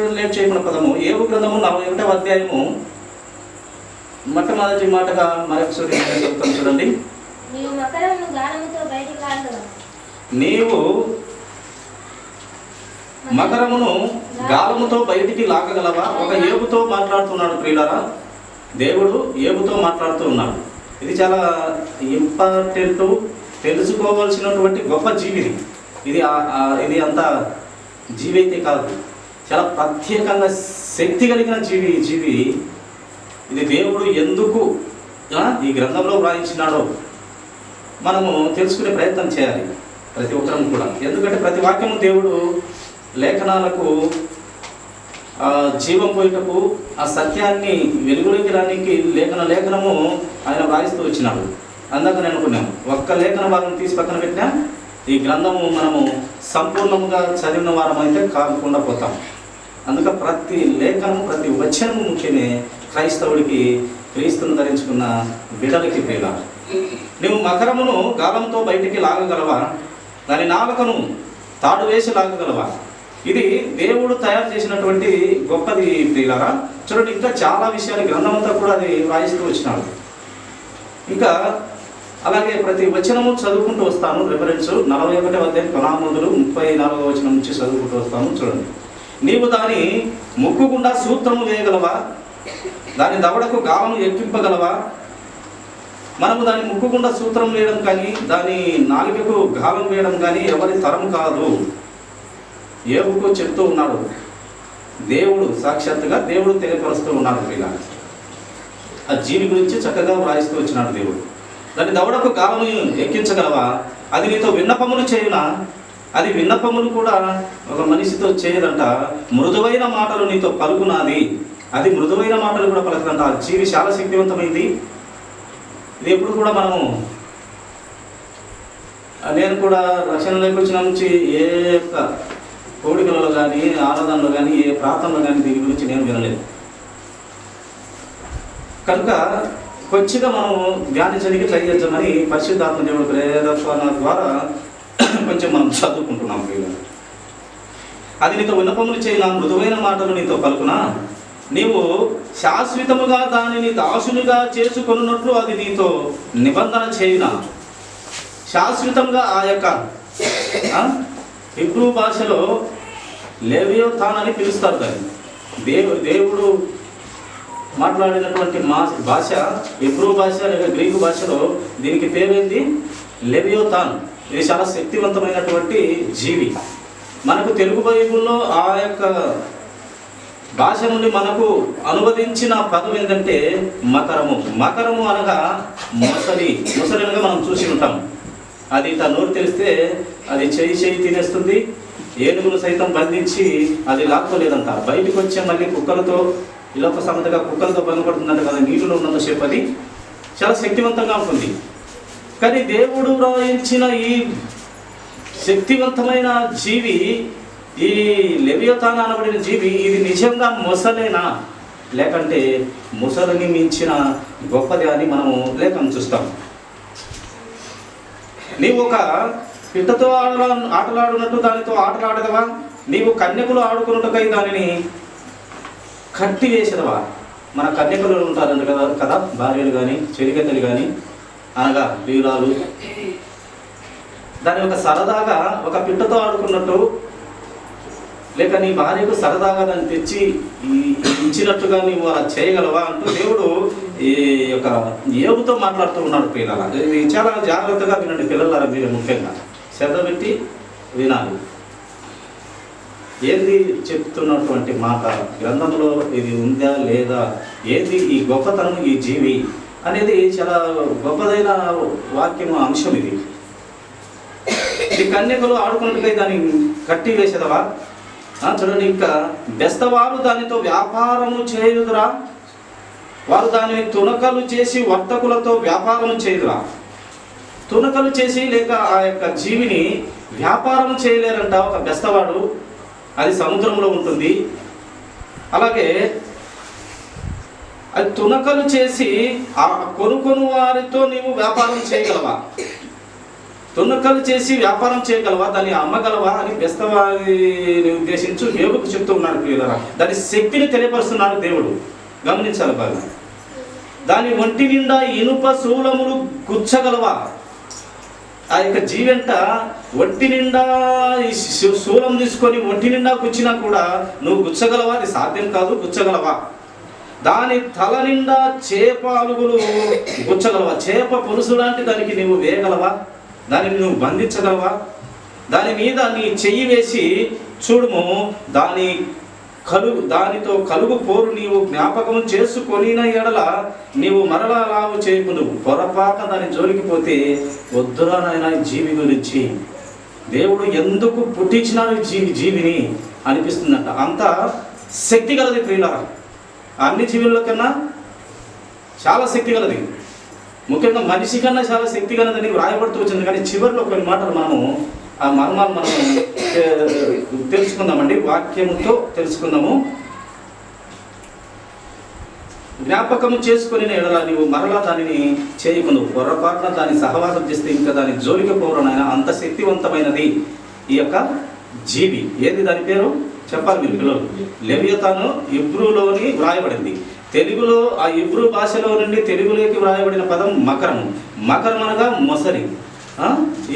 చూడండి, లేట్ చేయకుండా పదము. ఏబు గ్రంథము 41వ అధ్యాయము మొట్టమొదటి మాటగా మరొకసారి చెప్తాను చూడండి. నీవు మకరమును గాలముతో బయటికి లాగగలవా? ఒక ఏబుతో మాట్లాడుతున్నాడు ప్రియులారా. దేవుడు ఏబుతో మాట్లాడుతూ ఉన్నాడు. ఇది చాలా ఇంపార్టెంట్, తెలుసుకోవాల్సినటువంటి గొప్ప జీవి. ఇది అంత జీవి అయితే కాదు, చాలా ప్రత్యేకంగా శక్తి కలిగిన జీవి. ఇది దేవుడు ఎందుకు ఈ గ్రంథంలో వ్రాయించినాడో మనము తెలుసుకునే ప్రయత్నం చేయాలి ప్రతి ఒక్కరం కూడా. ఎందుకంటే ప్రతి వాక్యము దేవుడు లేఖనాలకు జీవం పోయేటకు, ఆ సత్యాన్ని వెలుగులోకి రానికి లేఖనము ఆయన వ్రాయిస్తూ వచ్చినాడు. అందాక నేను అనుకున్నాం, ఒక్క లేఖన భాగం తీసి పక్కన పెట్టినా ఈ గ్రంథము మనము సంపూర్ణంగా చదివిన వారం అయితే కాకుండా పోతాం. అందుక ప్రతి లేఖనము, ప్రతి వచనము ముఖ్యమే క్రైస్తవుడికి, క్రీస్తును ధరించుకున్న బిడ్డలకి ప్రియుల. నువ్వు మకరమును గాలంతో బయటికి లాగగలవా? దాని నాలుకను తాడు వేసి లాగగలవా? ఇది దేవుడు తయారు చేసినటువంటి గొప్పది ప్రియులారా. చూడండి, ఇంకా చాలా విషయాలు గ్రంథం అంతా కూడా అది రాయిస్తూ వచ్చినాడు. ఇంకా అలాగే ప్రతి వచనము చదువుకుంటూ వస్తాను. రిఫరెన్స్ 41వ అధ్యాయం కొనామందులు 34వ వచనం నుంచి చదువుకుంటూ వస్తాను. చూడండి, నీవు దాని ముక్కు గుండా సూత్రము వేయగలవా? దాని దవడకు గాలము ఎక్కింపగలవా? మనము దాని ముక్కు గుండా సూత్రం వేయడం కానీ, దాని నాలుకకు గాలం వేయడం కానీ ఎవరి తరం కాదు. ఏబుకు చెప్తూ ఉన్నాడు దేవుడు, సాక్షాత్తుగా దేవుడు తెలియపరుస్తూ ఉన్నాడు ఇలా. ఆ జీవి గురించి చక్కగా వ్రాయిస్తూ వచ్చినాడు దేవుడు. దాని దవడకు గాలము ఎక్కించగలవా? అది నీతో విన్నపములు చేయునా? అది విన్నపములు కూడా ఒక మనిషితో చేయదంట. మృదువైన మాటలు నీతో పలుకునాది. అది మృదువైన మాటలు కూడా పలుకుదంట. ఆ జీవి చాలా శక్తివంతమైంది. ఇది ఎప్పుడు కూడా నేను కూడా రక్షణలోకి వచ్చిన నుంచి ఏ యొక్క కోడికలలో కానీ, ఆరాధనలో కానీ, ఏ ప్రాంతంలో కానీ దీని గురించి నేను వినలేదు. కనుక కొద్దిగా మనము ధ్యానించడానికి ట్రై చేద్దామని పరిశుద్ధాత్మ దేవుడు ప్రేరణ ద్వారా కొంచెం మనం చదువుకుంటున్నాం. అది నీతో విన్నపములు చేయనా? మృదువైన మాటలు నీతో పలుకునా? నీవు శాశ్వతముగా దానిని దాసునిగా చేసుకొనున్నట్లు అది నీతో నిబంధన చేయునా? శాశ్వతంగా ఆ యొక్క హిబ్రూ భాషలో లెవియోథాన్ అని పిలుస్తారు దాన్ని. దేవుడు మాట్లాడినటువంటి భాష హిబ్రూ భాష లేదా గ్రీకు భాషలో దీనికి పేరేంది? లెవియోథాన్. ఇది చాలా శక్తివంతమైనటువంటి జీవి. మనకు తెలుగు బైబుల్లో ఆ యొక్క భాష నుండి మనకు అనువదించిన పదం ఏంటంటే మకరము. మకరము అనగా మొసలి. మొసలి అనగా మనం చూసి ఉంటాం. అది ఇట్లా నోరు తెలిస్తే అది చేయి తినేస్తుంది. ఏనుగులు సైతం బంధించి అది లాక్కోలేదంట. బయటకు వచ్చే మళ్ళీ కుక్కలతో, ఇలోక సమతగా కుక్కలతో భంగపడుతుందంట కదా. నీటిలో ఉన్నంతసేపు అది చాలా శక్తివంతంగా ఉంటుంది. కానీ దేవుడు రాయించిన ఈ శక్తివంతమైన జీవి, ఈ లెవియోథాన్ అనబడిన జీవి, ఇది నిజంగా మొసలేనా లేకంటే మొసలిని మించిన గొప్పది అని మనము లేఖను చూస్తాం. నీవు ఒక పిట్టతో ఆటలాడునట్టు దానితో ఆటలాడదవా? నీవు కన్యకులు ఆడుకున్నట్టుకై దానిని కట్టి వేసేదవా? మన కన్యకులు ఉంటారంట కదా, భార్యలు కానీ, చెలికత్తెలు కానీ, అనగా వీరాలు. దాన్ని ఒక సరదాగా ఒక పిట్టతో ఆడుకున్నట్టు, లేక నీ భార్యకు సరదాగా దాన్ని తెచ్చి ఇచ్చినట్టుగా నీవు అలా చేయగలవా అంటూ దేవుడు ఈ యొక్క ఏబుతో మాట్లాడుతూ ఉన్నాడు. పిల్లల ఇది చాలా జాగ్రత్తగా వినండి పిల్లలారా. మీరు ముఖ్యంగా శ్రద్ధ పెట్టి వినాలి. ఏంది చెప్తున్నటువంటి మాట గ్రంథంలో ఇది ఉందా లేదా, ఏంది ఈ గొప్పతనం, ఈ జీవి అనేది చాలా గొప్పదైన వాక్యము, అంశం ఇది. ఈ కన్యకలు ఆడుకున్నట్టుగా దాన్ని కట్టి వేసేదవా? చూడండి, ఇంకా బెస్తవారు దానితో వ్యాపారము చేయుదురా? వారు దానిని తునకలు చేసి వర్తకులతో వ్యాపారము చేయుదురా? తునకలు చేసి లేక ఆ యొక్క జీవిని వ్యాపారం చేయలేరంట ఒక బెస్తవాడు. అది సముద్రంలో ఉంటుంది. అలాగే అది తునకలు చేసి ఆ కొనుక్కొను వారితో నీవు వ్యాపారం చేయగలవా? తునకలు చేసి వ్యాపారం చేయగలవా, దాన్ని అమ్మగలవా అని బెస్తవారిని ఉద్దేశించి యోగుకు చెప్తూ ఉన్నాడు ప్రియులారా. దాని శక్తిని తెలియపరుస్తున్నాడు దేవుడు. గమనించాలి బాగా. దాని ఒంటి నిండా ఇనుప శూలములు గుచ్చగలవా. ఆ యొక్క జీవెంట ఒంటి నిండా శూలం తీసుకొని ఒంటి నిండా గుచ్చినా కూడా నువ్వు గుచ్చగలవా? అది సాధ్యం కాదు. గుచ్చగలవా? దాని తల నిండా చేపలుగులు గుచ్చగలవా? చేప పులుసు లాంటి దానికి నువ్వు వేయగలవా? దానిని నువ్వు బంధించగలవా? దాని మీద నీ చెయ్యి వేసి చూడుము, దానితో కలుగు పోరు నీవు జ్ఞాపకం చేసుకొనిన ఎడల నీవు మరలా లావు చేయకుందు. పొరపాట దాని జోలికి పోతే వద్దురా నాయన జీవి గురించి. దేవుడు ఎందుకు పుట్టించినాడు జీవిని అనిపిస్తుందంట. అంత శక్తి గలది ప్రియులారా. అన్ని జీవుల్లో కన్నా చాలా శక్తి గలది. ముఖ్యంగా మనిషి కన్నా చాలా శక్తి గలదని వ్రాయబడుతూ వచ్చింది. కానీ చివరిలో కొన్ని మాటలు మనము ఆ మర్మాలు మనం తెలుసుకుందామండి. వాక్యముతో తెలుసుకుందాము. జ్ఞాపకము చేసుకుని ఎడల నీవు మరలా దానిని చేయకుందు. పొరపాటున దాని సహవాసం చేస్తే ఇంకా దాని జోలికి పోవడం అంత శక్తివంతమైనది ఈ యొక్క జీవి. ఏది దాని పేరు చెప్పాలి మీరు పిల్లలు. లెవియతాను ఇబ్రూలోని వ్రాయబడింది. తెలుగులో ఆ ఇబ్రూ భాషలో నుండి తెలుగులోకి వ్రాయబడిన పదం మకరము. మకరం అనగా మొసలి.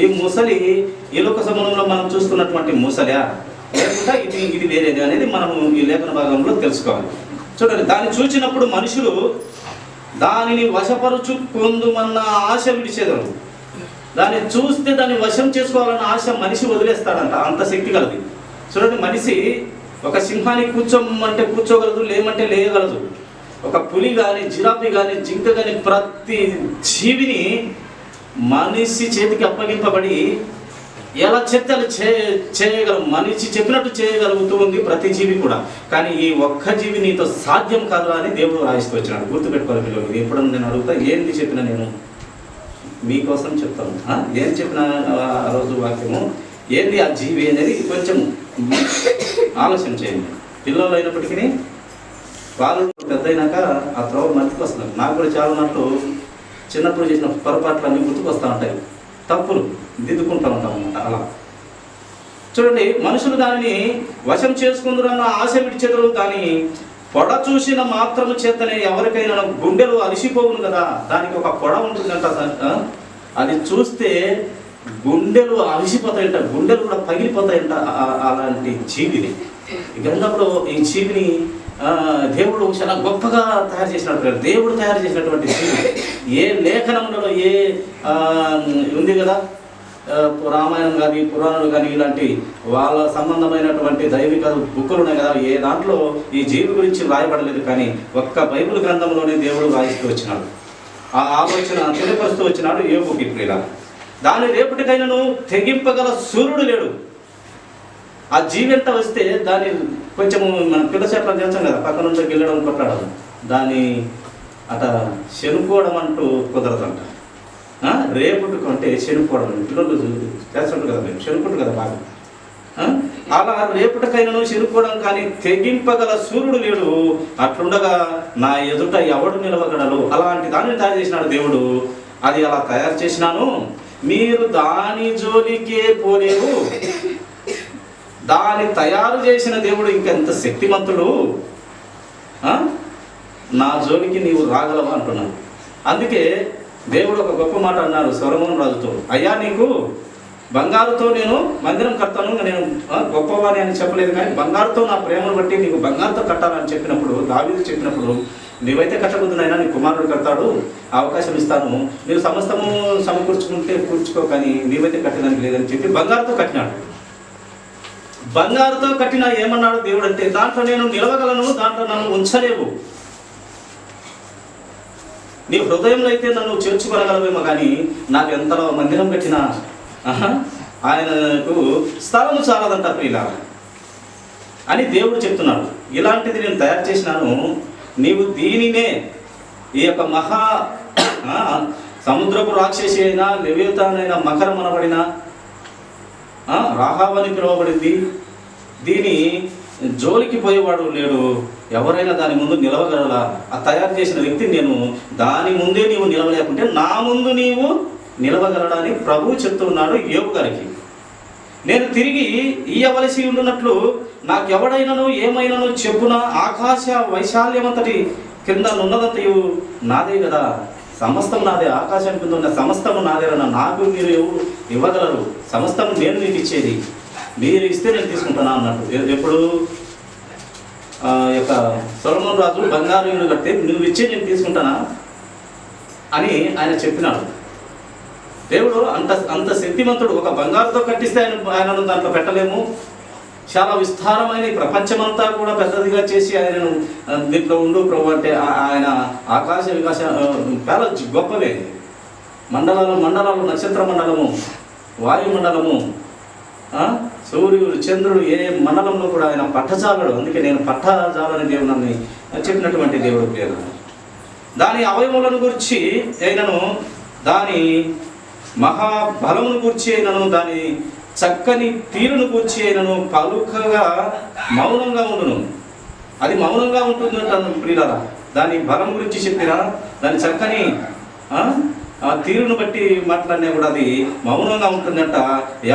ఈ ముసలి ఈ లోక సమూహంలో మనం చూస్తున్నటువంటి ముసలా లేకుండా ఇది వేరేది అనేది మనము ఈ లేఖన భాగంలో తెలుసుకోవాలి. చూడండి, దాన్ని చూసినప్పుడు మనుషులు దానిని వశపరుచుకుందుమన్న ఆశ విడిచేదరు. దాన్ని చూస్తే దాన్ని వశం చేసుకోవాలన్న ఆశ మనిషి వదిలేస్తాడంట. అంత శక్తి కలది. చూడండి, మనిషి ఒక సింహాన్ని కూర్చోమంటే కూర్చోగలదు, లేమంటే లేయగలదు. ఒక పులి కానీ, జిరాఫీ కానీ, జింక కానీ ప్రతి జీవిని మనిషి చేతికి అప్పగింపబడి ఎలా చెప్తే అలా చేయగలం. మనిషి చెప్పినట్టు చేయగలుగుతూ ఉంది ప్రతి జీవి కూడా. కానీ ఈ ఒక్క జీవి నీతో సాధ్యం కాదు అని దేవుడు రాయిస్తూ వచ్చినాడు. గుర్తుపెట్టుకోవాలి పిల్లలు. ఎప్పుడన్నా నేను అడుగుతా, ఏంది చెప్పినా నేను మీకోసం చెప్తాను. ఏం చెప్పిన ఆ రోజు వాక్యము ఏంది ఆ జీవి అనేది కొంచెం ఆలోచన చేయండి. పిల్లలు అయినప్పటికీ వాళ్ళు పెద్ద అయినాక ఆ త్రోవ మర్చికి వస్తున్నారు. నాకు కూడా చాలా నాట్లు చిన్నప్పుడు చేసిన పొరపాట్లు అన్నీ గుర్తుకు వస్తూ ఉంటాయి. తప్పులు దిద్దుకుంటూ ఉంటాం అన్నమాట. అలా చూడండి, మనుషులు దానిని వశం చేసుకుందరన్న ఆశ విడిచెదరు. కానీ పొడ చూసిన మాత్రము చేతనే ఎవరికైనా గుండెలు అలిసిపోవును కదా. దానికి ఒక పొడ ఉంటుందంట. అది చూస్తే గుండెలు అలిసిపోతాయంట, గుండెలు కూడా పగిలిపోతాయంట. అలాంటి జీవిని గ్రంథంలో ఈ జీవిని దేవుడు చాలా గొప్పగా తయారు చేసినట్టు. దేవుడు తయారు చేసినటువంటి జీవి ఏ లేఖనంలో ఏ ఉంది కదా, రామాయణం కానీ పురాణాలు కానీ ఇలాంటి వాళ్ళ సంబంధమైనటువంటి దైవిక బుక్కులు ఉన్నాయి కదా, ఏ దాంట్లో ఈ జీవి గురించి రాయబడలేదు. కానీ ఒక్క బైబిల్ గ్రంథంలోనే దేవుడు రాయిస్తూ వచ్చినాడు. ఆ ఆలోచన తెలియపరుస్తూ వచ్చినాడు యోబుకి ప్రియుల. దాని రేపటికైనాను తెగింపగల సూర్యుడు లేడు. ఆ జీవెంట వస్తే దాన్ని కొంచెము మన పిల్ల చేపలు చేస్తాం కదా, పక్కన నుంచి గెల్లడం కొట్టడం, దాన్ని అట శనుకోవడం అంటూ కుదరదంట. రేపుటికి అంటే శనుకోవడం పిల్లలు చేస్తుంటారు కదా, మేము శనుకుంటారు కదా బాగా. అలా రేపటికైనాను శనుకోవడం కానీ తెగింపగల సూర్యుడు లేడు. అట్లుండగా నా ఎదుట ఎవడు నిలవగలడు. అలాంటి దాన్ని తయారు చేసినాడు దేవుడు. అది అలా తయారు చేసినాను, మీరు దాని జోలికే పోలేవు. దాన్ని తయారు చేసిన దేవుడు ఇంకెంత శక్తిమంతుడు. నా జోలికి నీవు రాగలవా అంటున్నాను. అందుకే దేవుడు ఒక గొప్ప మాట అన్నారు సొలొమోను రాజుతో, అయ్యా నీకు బంగారుతో నేను మందిరం కడతాను. నేను గొప్పవాణి అని చెప్పలేదు, కానీ బంగారుతో నా ప్రేమను బట్టి నీకు బంగారుతో కట్టాలని చెప్పినప్పుడు, దావీదు చెప్పినప్పుడు, నీవైతే కట్టబోతున్నాయినా నీ కుమారుడు కడతాడు, అవకాశం ఇస్తాను, నీవు సమస్తము సమకూర్చుకుంటే కూర్చుకో, కానీ నీవైతే కట్టడానికి లేదని చెప్పి బంగారుతో కట్టినాడు. బంగారుతో కట్టిన ఏమన్నాడు దేవుడు అంటే, దాంట్లో నేను నిలవగలను, దాంట్లో నన్ను ఉంచలేవు. నీ హృదయంలో అయితే నన్ను చేర్చుకోగలవేమో, కానీ నాకు ఎంతలో మందిరం కట్టినా ఆయనకు స్థలం చాలదంట ప్రియుల అని దేవుడు చెప్తున్నాడు. ఇలాంటిది నేను తయారు చేసినాను, నీవు దీనినే ఈ యొక్క మహా సముద్రపు రాక్షసి అయినా, లెవియతానైనా, మకరం అనబడిన రాహావని పిలువబడింది, దీని జోలికి పోయేవాడు లేడు. ఎవరైనా దాని ముందు నిలవగలరా? ఆ తయారు చేసిన వ్యక్తి నేను. దాని ముందే నీవు నిలవలేకుంటే నా ముందు నీవు నిలవగలడని ప్రభువు చెప్తూ ఉన్నాడు యోబు గారికి. నేను తిరిగి ఇయ్యవలసి ఉండున్నట్లు నాకెవడైనను ఏమైనను చెప్పున ఆకాశ వైశాల్యమంతటి క్రింద నున్నదంతయు నాదే కదా, సమస్తం నాదే, ఆకాశం కింద ఉన్న సమస్తము నాదేనా, నాకు మీరు ఎవరు ఇవ్వగలరు, సమస్తము నేను మీకు ఇచ్చేది, మీరు ఇస్తే నేను తీసుకుంటానా అన్నట్టు. ఎప్పుడు యొక్క సొలొమోను రాజు బంగారు ఇల్లు కడితే నువ్వు ఇచ్చే నేను తీసుకుంటానా అని ఆయన చెప్పినాడు. దేవుడు అంత శక్తిమంతుడు. ఒక బంగారుతో కట్టిస్తే ఆయనను దాంట్లో పెట్టలేము. చాలా విస్తారమైన ప్రపంచమంతా కూడా పెద్దదిగా చేసి ఆయనను దీంట్లో ఉండు ప్రభు అంటే ఆయన ఆకాశ వికాస చాలా గొప్పవే. మండలాలు నక్షత్ర మండలము, వాయుమండలము, సూర్యుడు, చంద్రుడు, ఏ మండలంలో కూడా ఆయన పట్టజాలడు. అందుకే నేను పట్టజాలని దేవుడు నన్ను చెప్పినటువంటి దేవుడు పేరు. దాని అవయములను గురించి అయినను, దాని మహాబలమును గూర్చి అయినను, దాని చక్కని తీరును గూర్చి అయినను పలుకగా మౌనంగా ఉండును. అది మౌనంగా ఉంటుంది అంటాను ప్రియులారా. దాని బలం గురించి చెప్పినా, దాని చక్కని తీరును బట్టి మాట్లాడినా కూడా అది మౌనంగా ఉంటుందంట.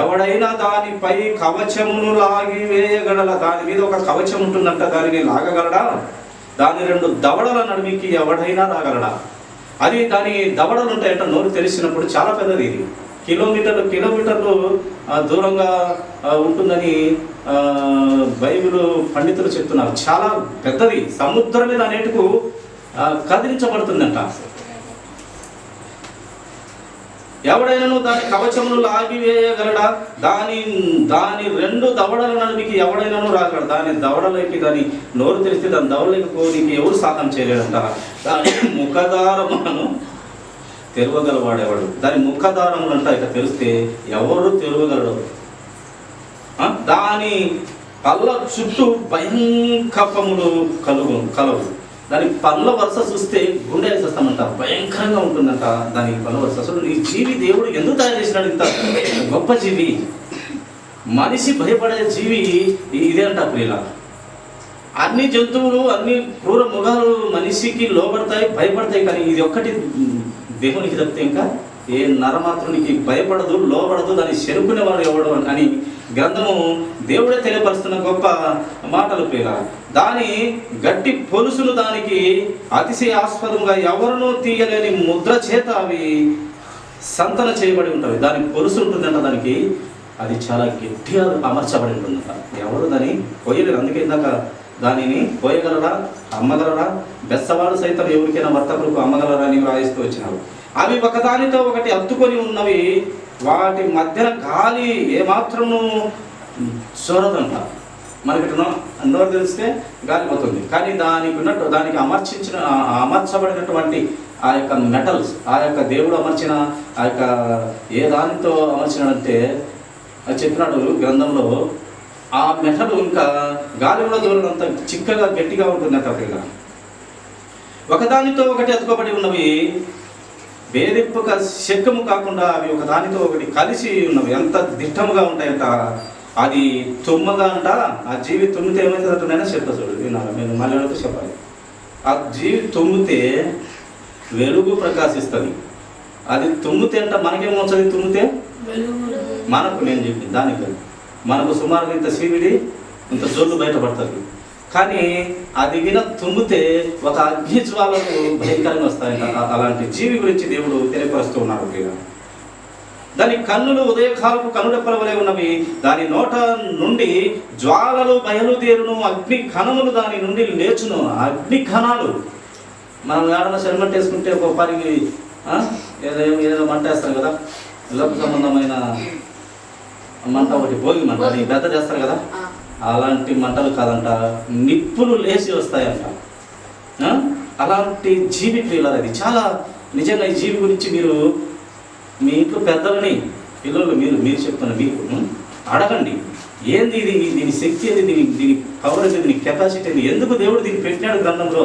ఎవడైనా దానిపై కవచమును లాగి వేయగలడ. దాని మీద ఒక కవచం ఉంటుందంట, దానిని లాగగలడా? దాని 2 దవడల నడుమికి ఎవడైనా రాగలడా? అది దాని దవడలు ఉంటాయంట. నోరు తెరిచినప్పుడు చాలా పెద్దది. ఇది కిలోమీటర్లు దూరంగా ఉంటుందని బైబిల్ పండితులు చెప్తున్నారు. చాలా పెద్దది. సముద్రమే దాని ఏటుకు కదిలించబడుతుందంట. ఎవడైనాను దాని కవచమును లాగివేయగలడా? దాని 2 దవడల నడుమికి ఎవడైనాను రాగలడు. దాని దవడలకి, దాని నోరు తెరిస్తే దాని దవడలకి పోనీకి ఎవరు సాధన చేయలేడంట. దాని ముఖదారములను తెరవగలవాడేవాడు. దాని ముఖదారములు అంట ఇక తెరిస్తే ఎవరు తెరవగలడు. దాని పళ్ళ చుట్టూ భయంకరములు కలవు. దాని పళ్ళ వరుస చూస్తే గుండె వేసేస్తామంట. భయంకరంగా ఉంటుందంట దాని పళ్ళ వరుస. అసలు ఈ జీవి దేవుడు ఎందుకు తయారు చేసినాడు? ఇంత గొప్ప జీవి, మనిషి భయపడే జీవి ఇదే అంట ప్రియుల. అన్ని జంతువులు, అన్ని క్రూర మృగాలు మనిషికి లోబడతాయి, భయపడతాయి. కానీ ఇది ఒక్కటి దేవునికి తప్పితే ఇంకా ఏ నరమాత్రునికి భయపడదు, లోబడదు. దాన్ని చెరుకునేవాడు ఎవడు అని గ్రంథము దేవుడే తెలియపరుస్తున్న గొప్ప మాటలు ప్రియుల. దాని గట్టి పొలుసులు దానికి అతిశయాస్పదంగా ఎవరునూ తీయలేని ముద్ర చేత అవి సంతన చేయబడి ఉంటాయి. దాని పొలుసు ఉంటుందంట దానికి. అది చాలా గట్టిగా అమర్చబడి ఉంటుందంట. ఎవరు దాన్ని పోయలేరు. అందుకే ఇందాక దానిని పోయగలరా, అమ్మగలరా? బెస్తవాడు సైతం ఎవరికైనా వర్తకులకు అమ్మగలరా అని రాయిస్తూ వచ్చినారు. అవి ఒకదానితో ఒకటి అత్తుకొని ఉన్నవి. వాటి మధ్యన గాలి ఏమాత్రము చొరదంట. మనకి నోరు తెలిస్తే గాలి పోతుంది. కానీ దానికి ఉన్నట్టు దానికి అమర్చబడినటువంటి ఆ యొక్క మెటల్స్, ఆ యొక్క దేవుడు అమర్చిన ఆ యొక్క ఏ దానితో అమర్చినాడంటే అది చెప్పినాడు గ్రంథంలో. ఆ మెటలు ఇంకా గాలిలో దూరంత చిక్కగా గట్టిగా ఉంటుందంట పిల్ల. ఒకదానితో ఒకటి అతుకోబడి ఉన్నవి, వేదింపుక శక్యము కాకుండా అవి ఒకదానితో ఒకటి కలిసి ఉన్నవి. ఎంత దిట్టముగా ఉంటాయంట. అది తుమ్మగా అంట. ఆ జీవి తుమ్మితే ఏమవుతుందంట? నేను చెప్ప చూడు, నేను మళ్ళీ చెప్పాలి. ఆ జీవి తుమ్మితే వెలుగు ప్రకాశిస్తుంది. అది తుమ్మితే అంట మనకేమవుతుంది? తుమ్మితే మనకు, నేను చెప్పింది దానికి, మనకు సుమారుగా ఇంత సీవిడి, ఇంత జోళ్ళు బయటపడుతుంది. కానీ అది విన తుమ్మితే ఒక అగ్ని జ్వాలకు భయంకరంగా వస్తాయంట. అలాంటి జీవి గురించి దేవుడు తెలియపరుస్తూ ఉన్నాడు. దాని కన్నులు ఉదయకాలపు కనుడెప్పల వలె ఉన్నవి. దాని నోట నుండి జ్వాలలు బయలుదేరును, అగ్ని కణములు దాని నుండి లేచును. అగ్ని కణాలు మనం ఏడన్నా సెల్మెంట్ వేసుకుంటే ఒక పరికి ఏదో మంట వేస్తారు కదా, లోక సంబంధమైన మంట, ఒకటి భోగి మంట అని బెత్త చేస్తారు కదా, అలాంటి మంటలు కాదంట, నిప్పులు లేచి వస్తాయంట. అలాంటి జీవి ప్రియులారా. అది చాలా నిజంగా ఈ జీవి గురించి మీరు మీ ఇంట్లో పెద్దలని, పిల్లలు మీరు చెప్తున్న మీకు అడగండి. ఏంది ఇది, దీని శక్తి ఏది, దీని పవర్ ఏది, దీని కెపాసిటీ ఏది, ఎందుకు దేవుడు దీన్ని పెట్టినాడు గ్రంథంలో,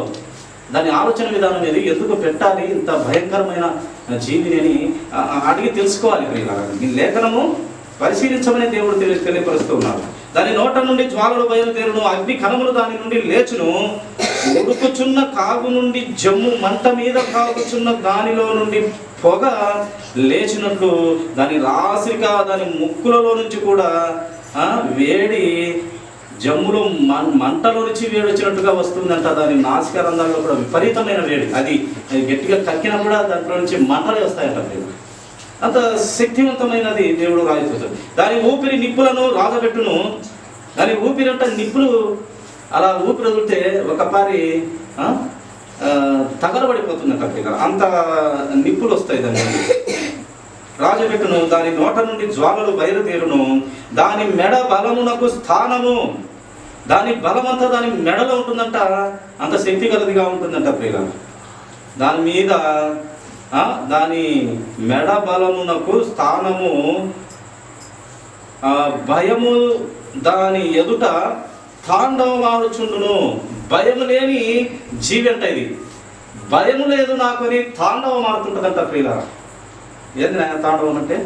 దాని ఆలోచన విధానం ఏది, ఎందుకు పెట్టాలి ఇంత భయంకరమైన జీవిని అని అడిగి తెలుసుకోవాలి ప్రియులారా. ఈ లేఖనము పరిశీలించమని దేవుడు తెలియపరుస్తూ ఉన్నారు. దాని నోట నుండి జ్వాలలు బయలుదేరును, అగ్ని కణములు దాని నుండి లేచును. ఉడుకుచున్న కాగు నుండి జమ్ము మంట మీద కాగుచున్న దానిలో నుండి పొగ లేచినట్లు దాని రాశిగా దాని ముక్కులలో నుంచి కూడా వేడి జమ్ములో మంటలో నుంచి వేడి వచ్చినట్టుగా వస్తుందంట. దాని నాసిక రంధ్రాల్లో కూడా విపరీతమైన వేడి, అది గట్టిగా కక్కినా కూడా దాంట్లో నుంచి మంటలే వస్తాయంట. అంత శక్తివంతమైనది దేవుడు రాయిపోతాడు. దాని ఊపిరి నిప్పులను రాజబెట్టును. దాని ఊపిరి అంటే నిప్పులు అలా ఊపిరి వదిలితే ఒక పారి తగలబడిపోతుందంట. అంత నిప్పులు వస్తాయి దాని రాజబెట్టును. దాని నోట నుండి జ్వాలలు బయలుదేరును. దాని మెడ బలమునకు స్థానము, దాని బలమంతా దాని మెడలో ఉంటుందంట. అంత శక్తి గలదిగా ఉంటుందంట ప్రియుల. దాని మీద దాని మెడ బలమునకు స్థానము, భయము దాని ఎదుట తాండవమాడుచుండును. భయము లేని జీవి అంట ఇది. భయము లేదు నాకు అని తాండవం ఆడుతుంటుందంట ప్రియుల. ఏంది తాండవం అంటే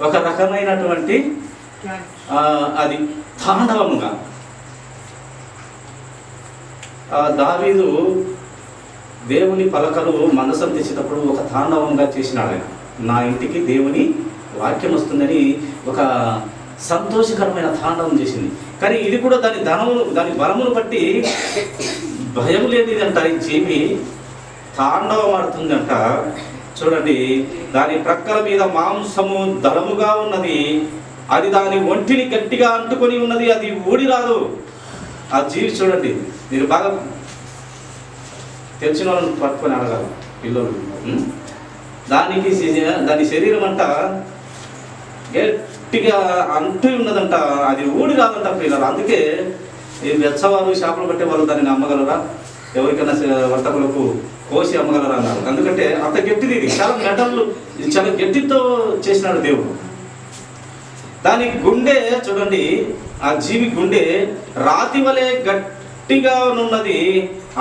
ఒక రకమైనటువంటి అది తాండవముగా. దావీదు దేవుని పలకలు మనసం తెచ్చేటప్పుడు ఒక తాండవంగా చేసినాడు ఆయన. నా ఇంటికి దేవుని వాక్యం వస్తుందని ఒక సంతోషకరమైన తాండవం చేసింది. కానీ ఇది కూడా దాని బలమును బట్టి భయం లేనిదంట. ఈ జీవి తాండవం ఆడుతుందంట. చూడండి, దాని ప్రక్కల మీద మాంసము దళముగా ఉన్నది. అది దాని ఒంటిని గట్టిగా అంటుకొని ఉన్నది, అది ఊడి రాదు. ఆ జీవి చూడండి, మీరు బాగా తెలిసిన వాళ్ళని పట్టుకొని అడగాలి పిల్లలు. దాని శరీరం అంట గట్టిగా అంటూ ఉన్నదంట, అది ఊడి రాదంట పిల్లలు. అందుకే ఈ వెచ్చవారు చేపలు పట్టే వాళ్ళు దానిని అమ్మగలరా, ఎవరికైనా వర్తకులకు కోసి అమ్మగలరా అన్నారు. ఎందుకంటే అంత గట్టిది, ఇది చాలా మెటల్, చాలా గట్టితో చేసినాడు దేవుడు. దాని గుండె చూడండి, ఆ జీవి గుండె రాతి వలె గట్టిగా ఉన్నది.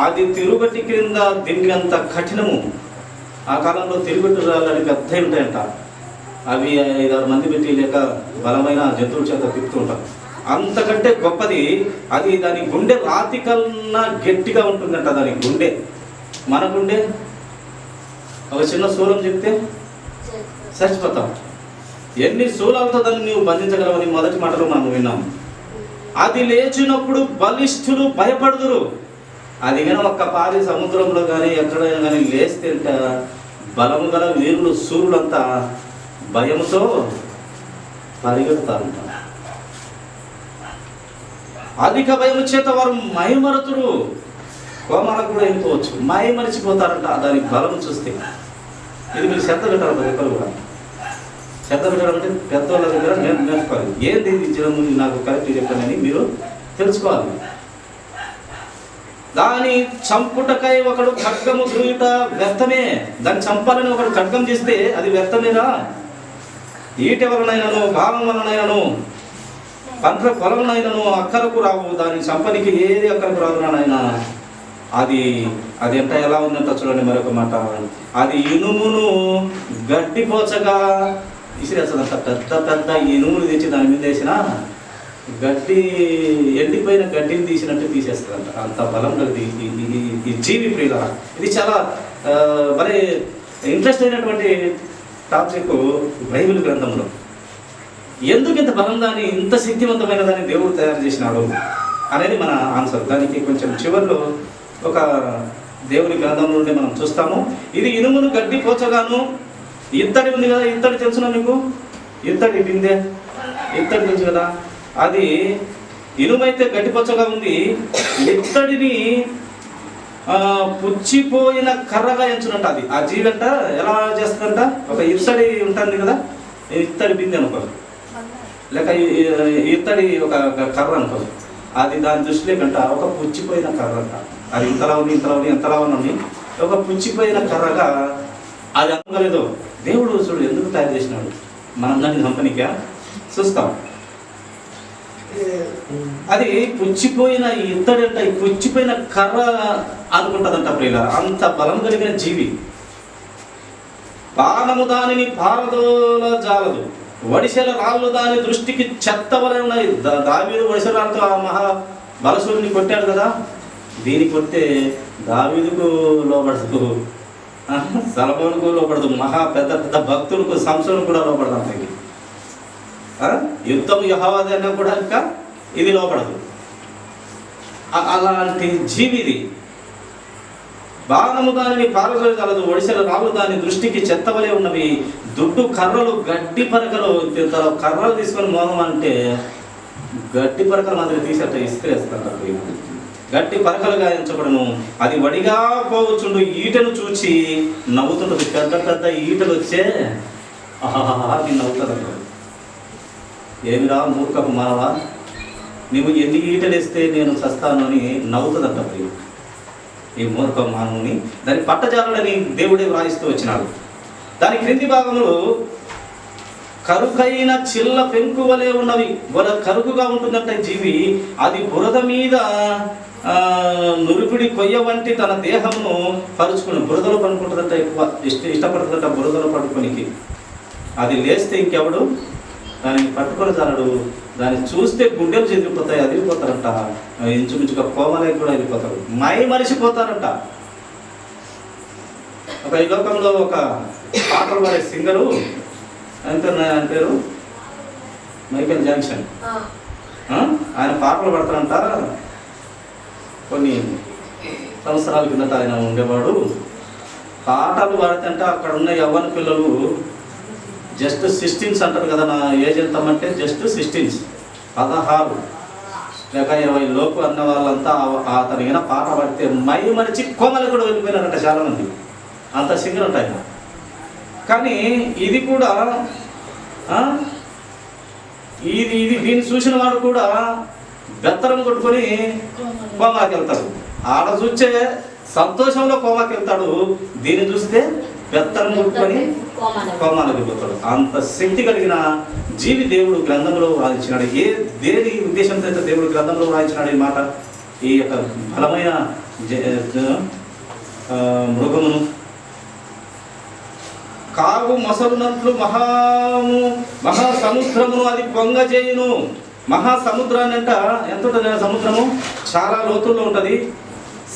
అది తిరుగటి క్రింద దిన్నంత కఠినము. ఆ కాలంలో తిరుగటి రాళ్ళని పెద్దవి ఉంటాయంట. అవి 5-6 మంది పెట్టి లేక బలమైన జంతువుల చేత తిప్పుతూ ఉంటారు. అంతకంటే గొప్పది అది. దాని గుండె రాతి కన్నా గట్టిగా ఉంటుందంట. దాని గుండె, మన గుండె ఒక చిన్న శూలం చెప్తే చచ్చిపోతాం. ఎన్ని శూలాలతో దాన్ని నువ్వు బంధించగలవని మొదటి మాటలో మనం విన్నాం. అది లేచినప్పుడు బలిష్ఠులు భయపడుదురు. అది కానీ ఒక్క పారి సముద్రంలో కానీ ఎక్కడైనా కానీ లేస్తే బలము గల వీరులు సూర్యులంతా భయముతో పరిగెడతారంట. అధిక భయము చేత వారు మైమరతుడు, కోమాలకు కూడా వెళ్ళిపోవచ్చు, మైమరిచిపోతారంట దాని బలము చూస్తే. ఇది మీరు శ్రద్ధ పెట్టాలి. ప్రతి ఒక్కరు కూడా శ్రద్ధ పెట్టడం అంటే పెద్దవాళ్ళ దగ్గర నేర్చుకోవాలి. ఏంది ఇది నాకు కరెక్ట్ చెప్పానని మీరు తెలుసుకోవాలి. దాని చంపుటకై ఒకడు ఖడ్గము దూయుట వ్యర్థమే. దాన్ని చంపాలని ఒకడు ఖడ్గం చేస్తే అది వ్యర్థమేనా? ఈటి వలనైనను భావం వలనైనను పంట పొలంనైనను అక్కరకు రావు. దాని చంపనికి ఏది అక్కరకు రాదు నాయన. అది ఎంత ఎలా ఉందంట చూడండి. మరొక మాట, అది ఇనుమును గడ్డిపోచగా విసిరేస్తుందంట. పెద్ద ఇనుములు తెచ్చి దాని మీద వేసిన గడ్డి, ఎండిపోయిన గడ్డిని తీసినట్టు తీసేస్తుందంట. అంత బలం కలిగి ఈ జీవి ప్రియుల. ఇది చాలా మరి ఇంట్రెస్ట్ అయినటువంటి టాపిక్ బైబిల్ గ్రంథంలో. ఎందుకు ఇంత బలం దాన్ని, ఇంత శక్తివంతమైన దాన్ని దేవుడు తయారు చేసినాడు అనేది మన ఆన్సర్. దానికి కొంచెం చివరిలో ఒక దేవుని గ్రంథం నుండి మనం చూస్తాము. ఇది ఇనుమును గడ్డి పోచగాను, ఇత్తడి ఉంది కదా, ఇత్తడి తెలుసునా మీకు? ఇత్తడి బిందె, ఇత్తడి తెలుసు కదా. అది ఇనుమైతే గడ్డిపచ్చగా ఉంది. ఇత్తడిని పుచ్చిపోయిన కర్రగా ఎంచునంట. అది ఆ జీవంట ఎలా చేస్తుందంట, ఒక ఇత్తడి ఉంటుంది కదా, ఇత్తడి బిందె అనుకో, లేక ఇత్తడి ఒక కర్ర అనుకో, అది దాని దృష్టిలో కంట ఒక పుచ్చిపోయిన కర్ర అంట. అది ఇంతలా ఉంది, ఎంతలా ఉంది, ఒక పుచ్చిపోయిన కర్రగా అది అనుకోలేదు. దేవుడు చూడు ఎందుకు తయారు చేసినాడు, మనం దాన్ని కంపెనీగా చూస్తాం. అది పుచ్చిపోయిన ఇత్తడి అంట, ఈ పుచ్చిపోయిన కర్ర అనుకుంటుందంట ప్రియుల. అంత బలం కలిగిన జీవి. బాణము దానిని పారదోల జాలదు, వడిసెల రాళ్ళు దాని దృష్టికి చెత్తవలే ఉన్నాయి. దావీదు వడిసెల రాళ్ళతో ఆ మహా బలసూరుని కొట్టాడు కదా, దీన్ని కొడితే దావీదుకు లోపడదు, సొలొమోనుకు లోపడదు, మహా పెద్ద పెద్ద భక్తులకు సంసోనుకు కూడా లోపడదు. అంతకి యుద్ధం యెహోవాది అన్నా కూడా ఇంకా ఇది లోపడదు. అలాంటి జీవిది. బాణము దానిని పారదోయగలదు, ఒడిసెల రాళ్ళు దాని దృష్టికి చెత్తవలే ఉన్నవి. దుడ్డు కర్రలు గడ్డి పరకలు, కర్రలు తీసుకొని మోగమంటే గడ్డి పరకలు మాదిరి తీసేట ఇస్త్రేస్తారు. గట్టి పరకలు గాయించబడను, అది వడిగా పోవచ్చుండు. ఈటను చూచి నవ్వుతుంటుంది. పెద్ద పెద్ద ఈటలు వచ్చే అది నవ్వుతుంది. ఏమిరా మూర్ఖపు మానవా, నువ్వు ఎన్ని ఈటలు వేస్తే నేను చస్తాను అని నవ్వుతుందంట ప్రియుడు. ఈ మూర్ఖ మానవుని దాని పట్టజాలని దేవుడే వ్రాయిస్తూ వచ్చినాడు. దాని క్రింది భాగంలో కరుకైన చిల్ల పెంకు వలె ఉన్నవి. కరుకుగా ఉంటుందంట జీవి. అది బురద మీద నురిపిడి కొయ్య వంటి తన దేహమును పరుచుకుని బురదలో పడుకుంటుందంట. ఎక్కువ ఇష్టపడుతుందంట బురదలో పడుకోనికి. అది లేస్తే ఇంకెవడు దాన్ని పట్టుకొని చాలడు. దాన్ని చూస్తే గుండెలు చెదిరిపోతాయి, అదిరిపోతారంట. ఇంచుమించుగా కోమలకి కూడా వెళ్ళిపోతారు, మరిచిపోతారంట. ఒక ఈ లోకంలో ఒక పాటలు పాడే సింగరు, ఆయన పేరు మైకేల్ జాక్సన్. ఆయన పాటలు పడతారంట. కొన్ని సంవత్సరాల కిందట ఆయన ఉండేవాడు. పాటలు పాడితే అక్కడ ఉన్న యవ్వన పిల్లలు జస్ట్ 16 అంటారు కదా, నా ఏజ్ ఎంతమంటే జస్ట్ 16, 16 లేక 20 లోపు అన్న వాళ్ళంతా అతను ఏమైనా పాట పాడితే మరిచి కోమలు కూడా వెళ్ళిపోయినారంట చాలామంది. అంత సింగర్ ఉంటాయి. కానీ ఇది కూడా ఇది దీన్ని చూసిన వాడు కూడా బెత్తరం కొట్టుకొని కోమాకి వెళ్తాడు. ఆడ చూస్తే సంతోషంలో కోమాకి వెళ్తాడు, దీన్ని చూస్తే బెత్తరం కొట్టుకొని కోమాలకు పోతాడు. అంత శక్తి కలిగిన జీవి దేవుడు గ్రంథంలో వ్రాయించినాడు. దేని ఉద్దేశంతో అయితే దేవుడు గ్రంథంలో వ్రాయించినాడు ఈ మాట. ఈ యొక్క బలమైన మృగమును కాగు మొసలునట్లు మహాసముద్రమును అది పొంగజేయును. మహాసముద్రాన్ని అంట ఎంత ఉంటుంది సముద్రము, చాలా లోతుల్లో ఉంటుంది.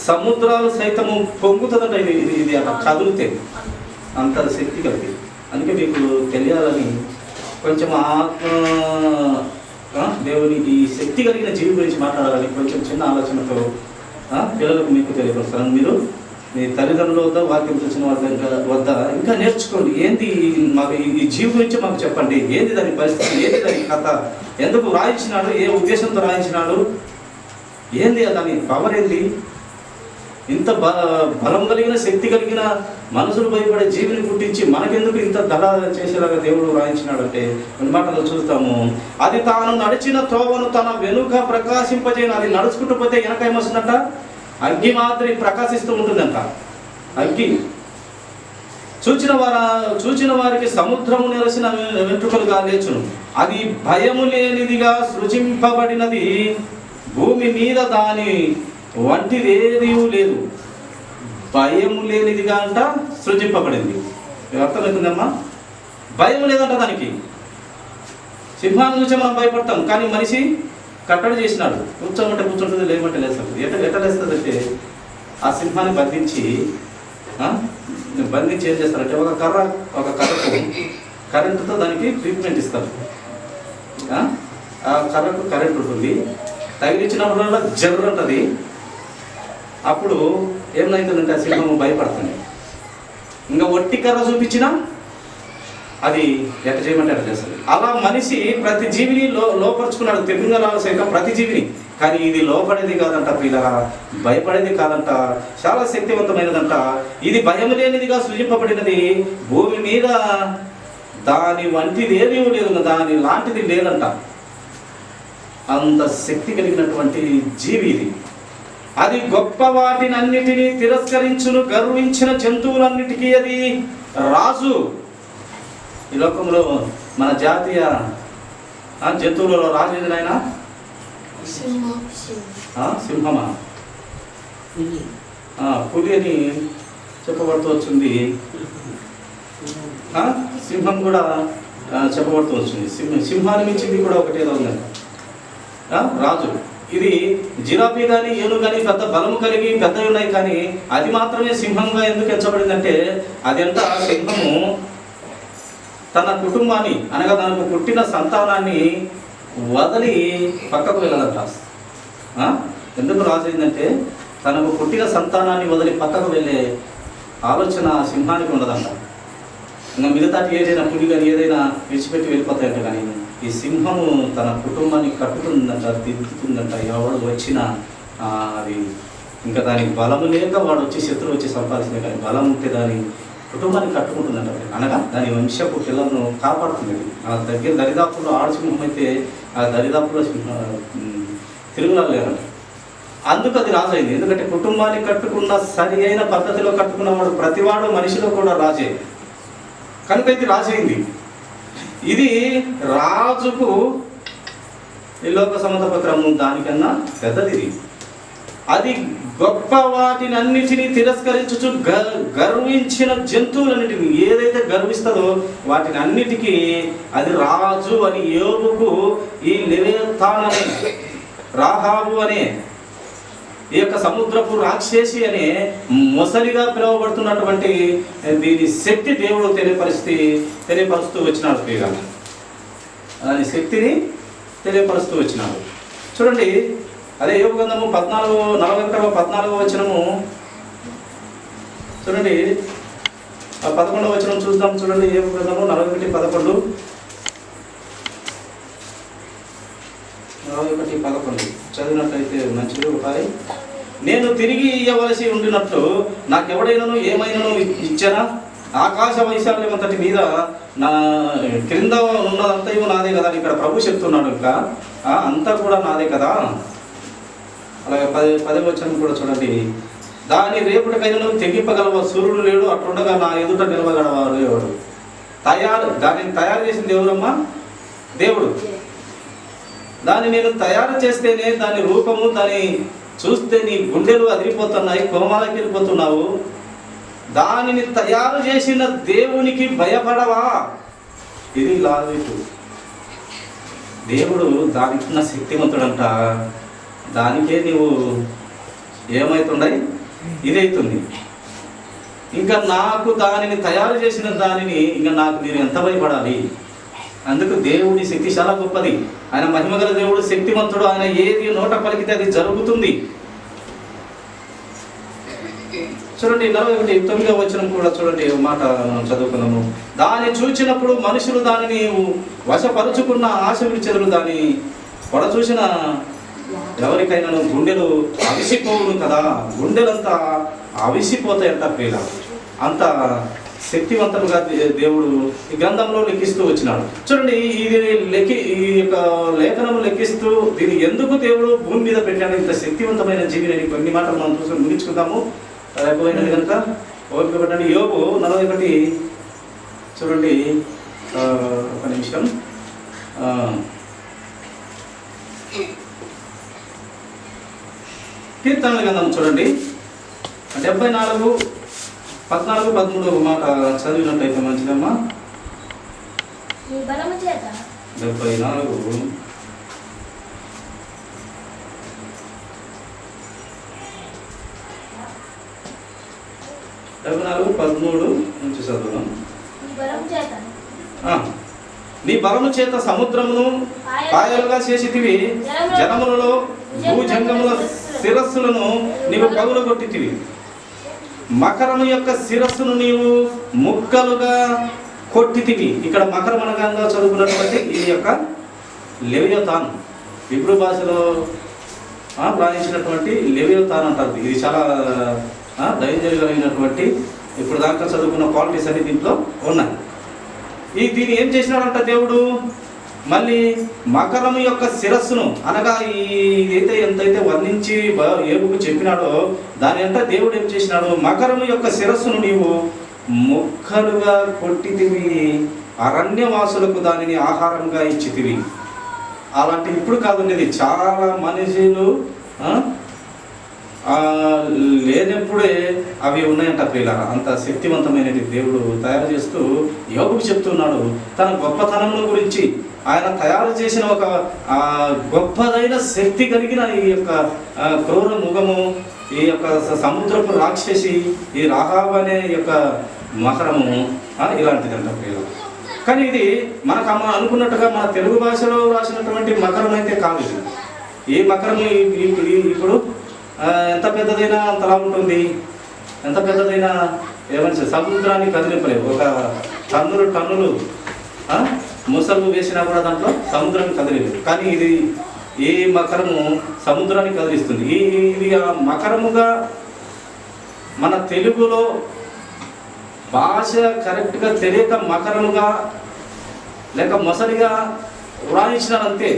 సముద్రాలు సైతము పొంగుతుందంట ఇది అట్లా కదిలితే. అంత శక్తి కలిగి. అందుకే మీకు తెలియాలని కొంచెం దేవుని ఈ శక్తి కలిగిన జీవి గురించి మాట్లాడాలని కొంచెం చిన్న ఆలోచనతో పిల్లలకు మీకు తెలియపరుస్తాను. మీరు మీ తల్లిదండ్రుల వద్ద, వాక్యం తెలిసిన వాళ్ళ వద్ద ఇంకా నేర్చుకోండి. ఏంది మాకు ఈ జీవి గురించి మాకు చెప్పండి. ఏంది దాని పరిస్థితి, ఏంది దాని కథ, ఎందుకు రాయించినాడు, ఏ ఉద్దేశంతో రాయించినాడు, ఏంది దాని పవర్ ఏంది, ఇంత బలం కలిగిన శక్తి కలిగిన మనసులు భయపడే జీవిని పుట్టించి మనకెందుకు ఇంత దళ చేసేలాగా దేవుడు రాయించినాడు అంటే కొన్ని మాటలు చూస్తాము. అది తాను నడిచిన త్రోవను తన వెనుక ప్రకాశింపజేయను. అది నడుచుకుంటూ పోతే వెనక ఏమొస్తుందంట, అగ్గి మాదిరి ప్రకాశిస్తూ ఉంటుందంట. అగ్గి చూచిన వారికి సముద్రము నెరసిన వెంట్రుకలుగా లేచును. అది భయము లేనిదిగా సృజింపబడినది. భూమి మీద దాని వంటిదేదీ లేదు. భయము లేనిదిగా అంట సృజింపబడింది. అర్థమవుతుందమ్మా? భయం లేదంట దానికి. సింహాన్ని చూసే మనం భయపడతాం, కానీ మనిషి కట్టడి చేసినాడు. కూర్చోమంటే కూర్చుంటుంది, లేమంటే లేస్తుంది. ఎట్లా లేస్తుందంటే ఆ సింహాన్ని బంధించి ఏం చేస్తారంటే ఒక కర్రకు కరెంటుతో దానికి ట్రీట్మెంట్ ఇస్తారు. ఆ కర్రకు కరెంట్ ఉంటుంది, తగిలించినప్పుడల్లా జర్రు ఉంటుంది. అప్పుడు ఏమైతుందంటే ఆ సింహం భయపడుతుంది. ఇంకా ఒట్టి కర్ర చూపించినా అది ఎట్ట చేయమంటే అట్లా చేస్తుంది. అలా మనిషి ప్రతి జీవిని లోపరుచుకున్నాడు. తెలంగాణలో సైతం ప్రతి జీవిని. కానీ ఇది లోపడేది కాదంట పిల్లగా, భయపడేది కాదంట, చాలా శక్తివంతమైనదంట. ఇది భయం లేనిదిగా సృజింపబడినది. భూమి మీద దాని వంటిది ఏమీ లేదు, దాని లాంటిది లేదంట. అంత శక్తి కలిగినటువంటి జీవి ఇది. అది గొప్ప వాటినన్నిటినీ తిరస్కరించును. గర్వించిన జంతువులన్నిటికీ అది రాజు. ఈ లోకంలో మన జాతీయ జంతువులలో రాజు ఏది నాయన? సింహమా? పులి అని చెప్పబడుతూ వచ్చింది. సింహం కూడా చెప్పబడుతూ వచ్చింది. సింహాన్ని మించింది కూడా ఒకటేదో ఉందండి, రాజు. ఇది జిరాఫీ కానీ ఏను కానీ పెద్ద బలము కలిగి పెద్దవి ఉన్నాయి, కానీ అది మాత్రమే సింహంగా ఎందుకు ఎంచబడిందంటే అది ఎంత సింహము తన కుటుంబాన్ని అనగా తనకు పుట్టిన సంతానాన్ని వదిలి పక్కకు వెళ్ళదంట. ఎందుకు రాజైందంటే తనకు పుట్టిన సంతానాన్ని వదిలి పక్కకు వెళ్ళే ఆలోచన సింహానికి ఉండదంట. ఇంకా మిగతాటి ఏదైనా పులి కానీ ఏదైనా విడిచిపెట్టి వెళ్ళిపోతాయంట, కానీ ఈ సింహము తన కుటుంబాన్ని కట్టుతుందంట, దిద్దుతుందంట. ఎవడు వచ్చినా అది ఇంకా దానికి బలము లేక వాడు వచ్చి శత్రువు వచ్చి సంపాదించింది, కానీ బలం ఉంటే దాని కుటుంబాన్ని కట్టుకుంటుందంట. అనగా దాని వంశపు పిల్లలను కాపాడుతుంది. ఆ దగ్గర దరిదాపుల్లో ఆడసింహం అయితే ఆ దరిదాపుల్లో తిరుగులాలు లేరంట. అందుకు అది రాజైంది. ఎందుకంటే కుటుంబాన్ని కట్టుకున్న సరి అయిన పద్ధతిలో కట్టుకున్నవాడు ప్రతివాడు మనిషిలో కూడా రాజే కనుక ఇది రాజైంది. ఇది రాజుకు ఈ లోక సమతపక్రమం దానికన్నా పెద్దది. అది గొప్ప వాటిని అన్నిటినీ తిరస్కరించుచు గర్వించిన జంతువులన్నిటిని ఏదైతే గర్విస్తుందో వాటిని అన్నిటికీ అది రాజు అని యోబుకు ఈ లెవియథాననే రాహాబు అనే ఈ యొక్క సముద్రపు రాక్షసి అనే మొసలిగా పిలువబడుతున్నటువంటి దీని శక్తి దేవుడు తెలియపరుస్తూ వచ్చినాడు. ప్రియుగా దాని శక్తిని తెలియపరుస్తూ వచ్చినాడు. చూడండి, అదే యోబు గ్రంథము 41 వచనము చూడండి, 11వ వచనం చూద్దాం. చూడండి, యోబు గ్రంథము 41:11 చదివినట్లయితే మంచిది. ఒకసారి నేను తిరిగి ఇవ్వవలసి ఉండినట్లు నాకెవడైనాను ఏమైనాను ఇచ్చానా? ఆకాశ వైశాల్యం అంతటి మీద నా క్రింద ఉన్నదంతయు నాదే కదా. ఇక్కడ ప్రభు చెప్తున్నాడు, ఇంకా అంతా కూడా నాదే కదా. అలాగే 10వ వచనం కూడా చూడండి, దాని రేపటికైనా తెగింపగలవ సూర్యుడు లేడు, అట్లుండగా నా ఎదుట నిలవగలవారు ఎవడు? దానిని తయారు చేసింది ఎవరమ్మా? దేవుడు. దాన్ని నేను తయారు చేస్తేనే దాని రూపము, దాన్ని చూస్తే నీ గుండెలు అదిరిపోతున్నాయి, కోమాలకి వెళ్ళిపోతున్నావు. దానిని తయారు చేసిన దేవునికి భయపడవా? ఇది లాజిక్. దేవుడు దానికున్న శక్తివంతుడంట, దానికే నీవు ఏమవుతుండయి ఇదవుతుంది. ఇంకా నాకు దానిని తయారు చేసిన దానిని ఇంకా నాకు నేను ఎంత భయపడాలి? అందుకు దేవుడి శక్తి చాలా గొప్పది. ఆయన మహిమగల దేవుడు, శక్తివంతుడు. ఆయన ఏది నోట పలికితే అది జరుగుతుంది. చూడండి, 41వ వచనం కూడా చూడండి, మాట చదువుకున్నాము. దాన్ని చూచినప్పుడు మనుషులు దానిని వశపరుచుకున్న ఆశలు చెదురు దాన్ని పొడ చూసిన ఎవరికైనా గుండెలు అవిసిపోవును కదా. గుండెలంతా అవిసిపోతాయంట ప్రియుల. అంత శక్తివంతులుగా దేవుడు ఈ గ్రంథంలో లెక్కిస్తూ వచ్చినాడు. చూడండి, ఈ యొక్క లేఖనము లెక్కిస్తూ దీన్ని ఎందుకు దేవుడు భూమి మీద పెట్టాడు ఇంత శక్తివంతమైన జీవిని కొన్ని మాటలు మనం చూసుకొని ముగించుకుందాము. అయిపోయినది కనుక ఓపిక పెట్టండి. యోబు 41 చూడండి, ఒక నిమిషం. కీర్తనల గ్రంథం చూడండి, 74, 14, 13 ఒక మాట చదివినట్టయితే మంచిదమ్మా. 74 13 నుంచి చదువుదాం. నీ బలము చేత సముద్రమును పాయలుగా చేసితివి, జనములలో భూజంగముల శిరస్సులను నీవు పగులగొట్టితివి. మకరము యొక్క శిరస్సును నీవు ముక్కలుగా కొట్టితివి. ఇక్కడ మకరం అనగా చదువుకున్నటువంటి ఈ యొక్క లెవియథాన్, హీబ్రూ భాషలో ప్రాణించినటువంటి లెవియథాన్ అంటారు. ఇది చాలా ధైర్యం కలిగినటువంటి, ఇప్పుడు దాకా చదువుకున్న క్వాలిటీస్ అన్ని దీంట్లో ఉన్నాయి. దీన్ని ఏం చేసినాడంట దేవుడు? మళ్ళీ మకరము యొక్క శిరస్సును అనగా ఇదైతే ఎంతైతే వర్ణించి యోబుకు చెప్పినాడో దాని అంతా దేవుడు ఏం చేసినాడు? మకరము యొక్క శిరస్సును నీవు ముక్కలుగా కొట్టితివి, అరణ్యవాసులకు దానిని ఆహారంగా ఇచ్చితివి. అలాంటి ఇప్పుడు కాదుండేది, చాలా మనుషులు లేనప్పుడే అవి ఉన్నాయంట ప్రియుల. అంత శక్తివంతమైనది దేవుడు తయారు చేస్తూ యోబుకు చెప్తున్నాడు తన గొప్పతనముల గురించి. ఆయన తయారు చేసిన ఒక గొప్పదైన శక్తి కలిగిన ఈ యొక్క క్రూర ముఖము, ఈ యొక్క సముద్రపు రాక్షసి, ఈ రాహాబు అనే యొక్క మకరము ఇలాంటిదంట ప్రియులు. కానీ ఇది మనకు అనుకున్నట్టుగా మన తెలుగు భాషలో రాసినటువంటి మకరం అయితే కాదు. ఈ మకరం ఇప్పుడు ఎంత పెద్దదైనా అంతలా ఉంటుంది. ఎంత పెద్దదైనా ఏమని సముద్రాన్ని కదిలింపలేవు. ఒక టన్నులు ముసలు వేసినా కూడా దాంట్లో సముద్రాన్ని కదిలేదు. కానీ ఇది ఈ మకరము సముద్రాన్ని కదిలిస్తుంది. ఇది ఆ మకరముగా మన తెలుగులో భాష కరెక్ట్గా తెలియక మకరముగా లేక మొసలిగా వ్రాయించినారంతే.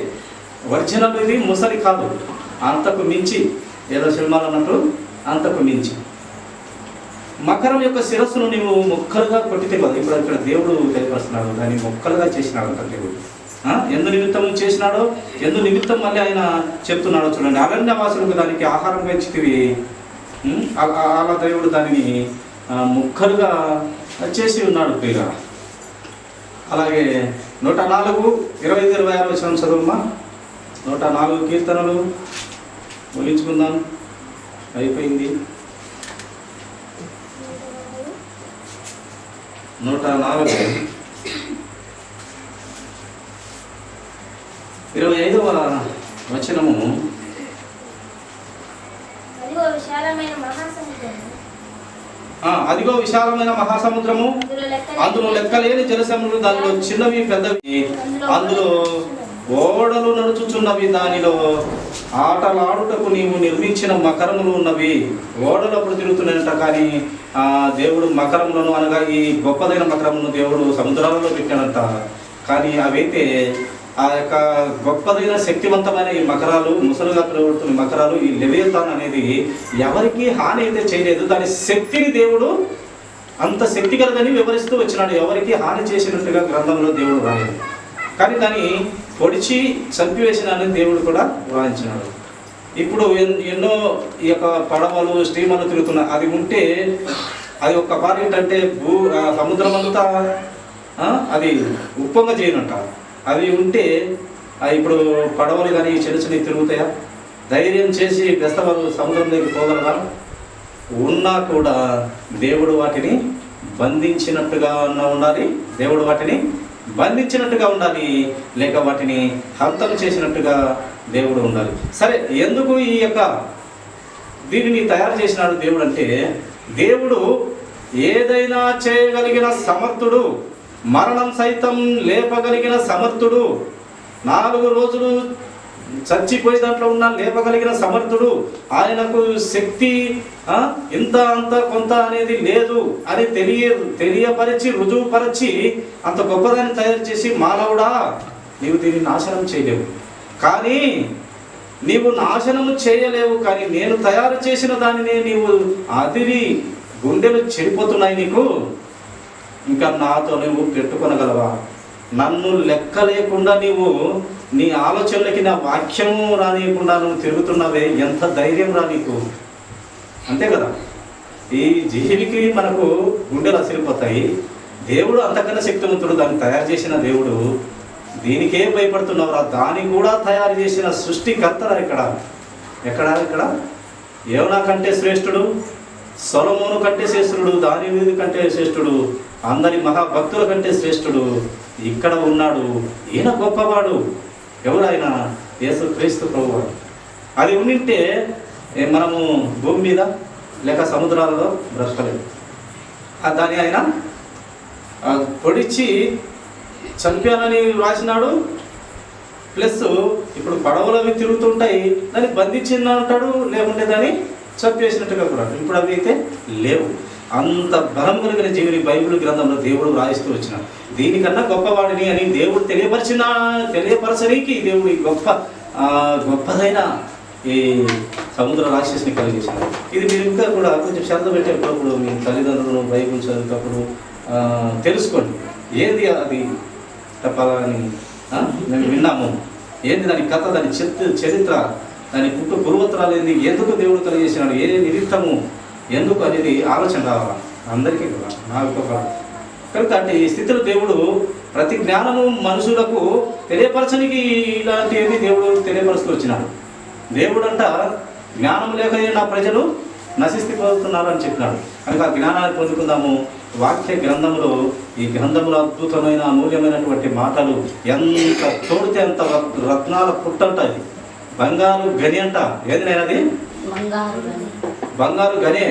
ఒరిజినల్ ఇది ముసలి కాదు, అంతకు మించి, ఏదో సినిమాలు అన్నట్టు అంతకు మించి. మకరం యొక్క శిరస్సును నీవు మొక్కలుగా కొట్టితే కదా. ఇప్పుడు ఇక్కడ దేవుడు తెలియపరుస్తున్నాడు, దాన్ని మొక్కలుగా చేసినాడు అంట దేవుడు. ఎందు నిమిత్తం చేసినాడో, ఎందు నిమిత్తం మళ్ళీ ఆయన చెప్తున్నాడో చూడండి. అరణ్యవాసులకు దానికి ఆహారం పెంచితివి, అలా దేవుడు దానిని ముక్కలుగా చేసి ఉన్నాడు ప్రియుగా. అలాగే 104, 25, 26 వచనం చదువుమా. 104 కీర్తనలు ముగించుకుందాం, అయిపోయింది. 104, 25వ వచనము. అదిగో విశాలమైన మహాసముద్రము, అందులో లెక్కలేని జలసములు, దానిలో చిన్నవి పెద్దవి, అందులో ఓడలు నడుచుచున్నవి, దానిలో ఆటలాడుటకు నీవు నిర్మించిన మకరములు ఉన్నవి. ఓడలు అప్పుడు తిరుగుతున్నాయంట, కానీ దేవుడు మకరములను అనగా ఈ గొప్పదైన మకరమును దేవుడు సముద్రాలలో పెట్టాడంట. కానీ అవైతే ఆ యొక్క గొప్పదైన శక్తివంతమైన ఈ మకరాలు, ముసలుగా పిలువబడుతున్న మకరాలు, ఈ లెవియథాన్ అనేది ఎవరికి హాని అయితే చేయలేదు. దాని శక్తిని దేవుడు అంత శక్తి కలదని వివరిస్తూ వచ్చినాడు. ఎవరికి హాని చేసినట్టుగా గ్రంథంలో దేవుడు రాయడు, కానీ దాన్ని పొడిచి చంపివేసినాడని దేవుడు కూడా వ్రాయించినాడు. ఇప్పుడు ఎన్నో ఈ యొక్క పడవలు, స్టీమర్లు తిరుగుతున్నాయి. అది ఉంటే అది ఒక్క పారి ఏంటంటే సముద్రం అంతా అది ఉప్పొంగ చేయనంట. అవి ఉంటే ఇప్పుడు పడవలు కానీ చిన్న చిన్నవి తిరుగుతాయా? ధైర్యం చేసి బెస్తవాళ్ళు సముద్రం దగ్గరికి పోగలరా? ఉన్నా కూడా దేవుడు వాటిని బంధించినట్టుగా ఉండాలి. దేవుడు వాటిని బంధించినట్టుగా ఉండాలి, లేక వాటిని హంతం చేసినట్టుగా దేవుడు ఉండాలి. సరే, ఎందుకు ఈ యొక్క దీనిని తయారు చేసినాడు దేవుడు అంటే, దేవుడు ఏదైనా చేయగలిగిన సమర్థుడు, మరణం సైతం లేపగలిగిన సమర్థుడు, 4 రోజులు చచ్చిపోయి దాంట్లో ఉన్న లేపగలిగిన సమర్థుడు. ఆయనకు శక్తి ఇంత అంత కొంత అనేది లేదు అని తెలియపరిచి రుజువుపరిచి అంత గొప్పదాన్ని తయారు చేసి, మానవుడా నీవు దీన్ని నాశనం చేయలేవు, కానీ నీవు నాశనము చేయలేవు, కానీ నేను తయారు చేసిన దానిని నీవు అదిరి గుండెలు చెడిపోతున్నాయి నీకు, ఇంకా నాతో నువ్వు పెట్టుకొనగలవా? నన్ను లెక్క లేకుండా నీవు నీ ఆలోచనలకి నా వాక్యము రానియకుండా నువ్వు తిరుగుతున్నావే, ఎంత ధైర్యం రా నీకు? అంతే కదా. ఈ జీవికి మనకు గుండెలు అసిరిపోతాయి. దేవుడు అంతకన్నా శక్తివంతుడు, దాన్ని తయారు చేసిన దేవుడు. దీనికే భయపడుతున్నావురా? దాన్ని కూడా తయారు చేసిన సృష్టికర్తరా ఇక్కడ యోనా కంటే శ్రేష్ఠుడు, సొలొమోను కంటే శ్రేష్ఠుడు, దావీదు కంటే శ్రేష్ఠుడు, అందరి మహాభక్తుల కంటే శ్రేష్ఠుడు ఇక్కడ ఉన్నాడు. ఈయన గొప్పవాడు. ఎవరైన యేసుక్రీస్తు ప్రభువు. అది ఉండింటే మనము భూమి మీద లేక సముద్రాలలో బ్రతకలేదు. దాన్ని ఆయన పొడిచి చంపానని రాసినాడు. ప్లస్ ఇప్పుడు పడవలు అవి తిరుగుతుంటాయి, దాన్ని బంధించింది అంటాడు, లేకుంటే దాన్ని చంపేసినట్టుగా కూడా. ఇప్పుడు అవి అయితే లేవు. అంత బలం కలిగిన జీవిని బైబిల్ గ్రంథంలో దేవుడు రాయిస్తూ వచ్చినాడు. దీనికన్నా గొప్పవాడిని అని దేవుడు తెలియపరచడానికి దేవుడు ఈ గొప్పదైన ఈ సముద్ర రాక్షసిని కలిగేసినాడు. ఇది మీరు ఇంకా కూడా కొంచెం శ్రద్ధ పెట్టేటప్పుడు మీ తల్లిదండ్రులు బైబిల్ చదివేటప్పుడు తెలుసుకోండి. ఏంది అది చెప్పాలని మేము విన్నాము, ఏంది దాని కథ, దాని చరిత్ర, దాని పూర్వోత్తరాలు ఏంది, ఎందుకు దేవుడు కలిగేసినాడు, ఏ నిమిత్తము, ఎందుకు అనేది ఆలోచన రావాలి అందరికీ కూడా, నాకు కనుక. అంటే ఈ స్థితిలో దేవుడు ప్రతి జ్ఞానము మనుషులకు తెలియపరచనికి ఇలాంటివి దేవుడు తెలియపరుస్తూ వచ్చినాడు. దేవుడు అంట జ్ఞానం లేక నా ప్రజలు నశిస్తున్నారు అని చెప్పినాడు. కనుక ఆ జ్ఞానాన్ని పొందుకుందాము. వాక్య గ్రంథంలో, ఈ గ్రంథంలో అద్భుతమైన అమూల్యమైనటువంటి మాటలు ఎంత తోడితే అంత రత్నాల పుట్టంట. ఇది బంగారు గని అంట. ఏది అది? బంగారు గనే.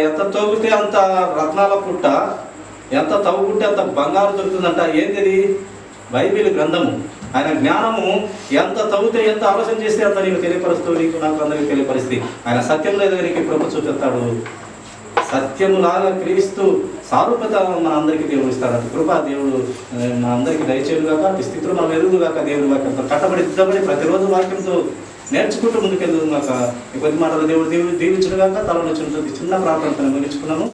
ఎంత తవ్వితే అంత రత్నాల పుట్ట, ఎంత తవ్వుకుంటే అంత బంగారు దొరుకుతుందంట. ఏంటిది? బైబిల్ గ్రంథము. ఆయన జ్ఞానము ఎంత తవ్వుతే, ఎంత ఆలోచన చేస్తే అంత నీకు తెలియపరుస్తూ, నీకు నాకు అందరికీ తెలియపరిస్తే ఆయన సత్యం లేదు నీకు ఇప్పుడు చూపిస్తాడు. సత్యములాగా క్రీస్తు సారూప్యత మన అందరికీ దేవుడు ఇస్తాడు. కృపా దేవుడు మన అందరికీ దయచేయుగాక. అటు స్థితిలో మనం ఎదుగుగాక. దేవుడి వాక్యంతో కట్టబడి దిద్దబడి ప్రతిరోజు వాక్యంతో నేర్చుకుంటూ ముందుకెళ్దుగాక. ఈ కొద్ది మాటలు దేవుడు దీవించుగాక. తలలో చిన్న ప్రార్థనతో ముగించుకున్నాము.